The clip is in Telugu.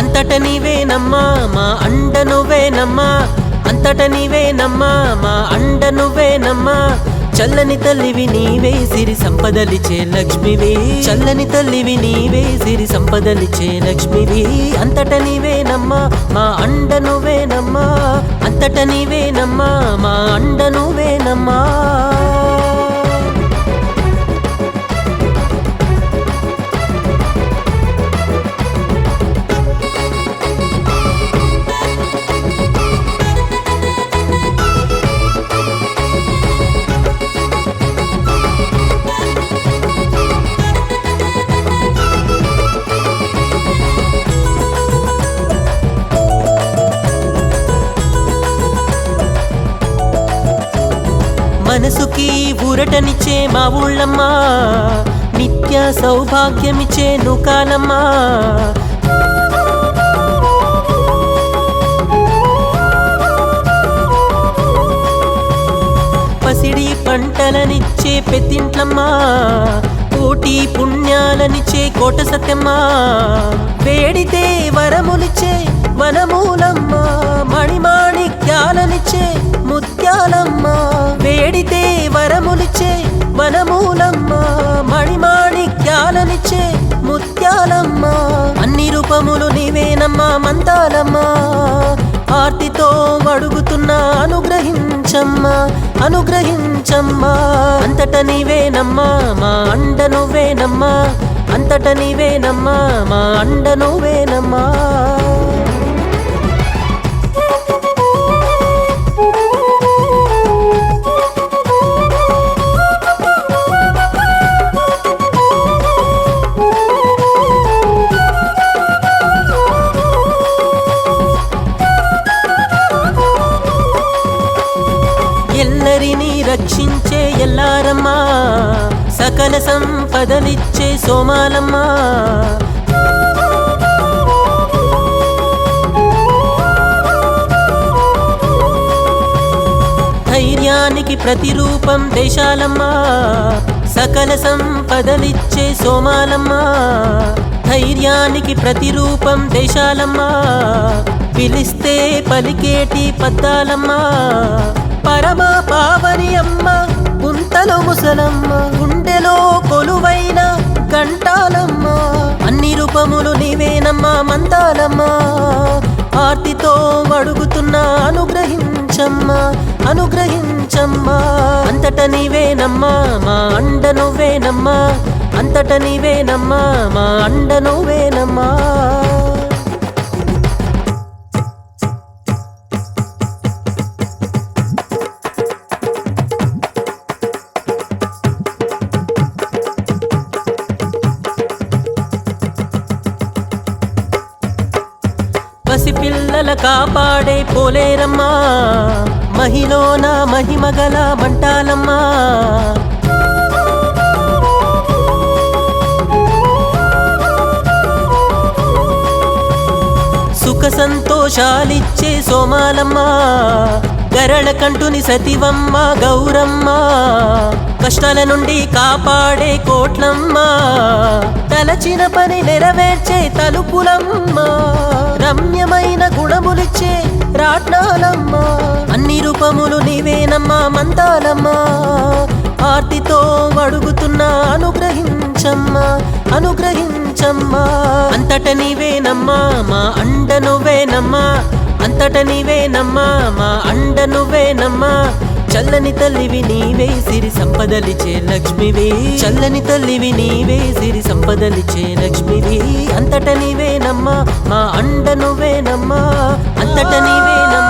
అంతట నీవేనమ్మా మా అండ నువ్వేనమ్మా, అంతట నీవేనమ్మా మా అండ నువ్వేనమ్మా. చల్లని తల్లివి నీవే సిరి సంపదలిచే లక్ష్మివి, చల్లని తల్లివి నీవే సిరి సంపదలిచే లక్ష్మివి. అంతట నీవేనమ్మా మా అండ నువ్వేనమ్మా, అంతట నీవేనమ్మా మా అండ నువ్వేనమ్మా. మనసుకి ఊరటనిచ్చే మా ఊళ్ళమ్మా, నిత్య సౌభాగ్యమిచ్చే నుకాలమ్మా. పసిడి పంటలనిచ్చే పెద్దింట్లమ్మా, కోటి పుణ్యాలనిచ్చే కోట సత్యమ్మా. వేడితే వరములిచ్చే వనమూలమ్మా, మణిమాణిక్యాలనిచ్చే ముత్యాలమ్మా. వేడితే వరములిచ్చే వనమూలమ్మా, మణిమాణిక్యాలనిచ్చే ముత్యాలమ్మా. అన్ని రూపములు నీవేనమ్మా మంతాలమ్మా, ఆర్తితో అడుగుతున్నా అనుగ్రహించమ్మా అనుగ్రహించమ్మా. అంతట నీవేనమ్మా మా అండ నువ్వేనమ్మా, అంతట నీవేనమ్మా మా అండ నువ్వేనమ్మా. ఎల్లరిని రక్షించే ఎల్లారమ్మా, సకల సంపదలిచ్చే సోమాలమ్మా. ధైర్యానికి ప్రతిరూపం దేశాలమ్మా, సకల సంపదలిచ్చే సోమాలమ్మా. ధైర్యానికి ప్రతిరూపం దేశాలమ్మా, పిలిస్తే పలికేటి పద్దాలమ్మా. పరమ పావని అమ్మ గుంతలో ముసలమ్మ, గుండెలో కొలువైన గంటాలమ్మ. అన్ని రూపములు నీవేనమ్మా మంతాలమ్మా, ఆర్తితో అడుగుతున్నా అనుగ్రహించమ్మా అనుగ్రహించమ్మా. అంతట నీవేనమ్మా మా అండ నువ్వేనమ్మా, అంతట నీవేనమ్మా మా అండ నువ్వేనమ్మా. పసిపిల్లల కాపాడే పోలేరమ్మా, మహిలోన మహిమగల మంటాలమ్మా. సుఖ సంతోషాలిచ్చే సోమాలమ్మా, గరళ కంటుని సతివమ్మ గౌరమ్మ. కష్టాల నుండి కాపాడే కోట్లమ్మా, తలచిన పని నెరవేర్చే తలుపులమ్మా. రమ్యమైన గుణములిచ్చే రాట్నాలమ్మా, అన్ని రూపములు నీవేనమ్మా మంతాలమ్మా. ఆర్తితో అడుగుతున్నా అనుగ్రహించమ్మా అనుగ్రహించమ్మా. అంతట నీవేనమ్మా మా అండ నువ్వేనమ్మా, అంతట నీవేనమ్మా మా అండ నువ్వేనమ్మా. చల్లని తల్లివి నీవే సిరి సంపదలిచే లక్ష్మివి, చల్లని తల్లివి నీవే సిరి సంపదలిచే లక్ష్మివి. అంతట నీవేనమ్మా మా అండ నువ్వేనమ్మా, అంతట నీవేనమ్మా.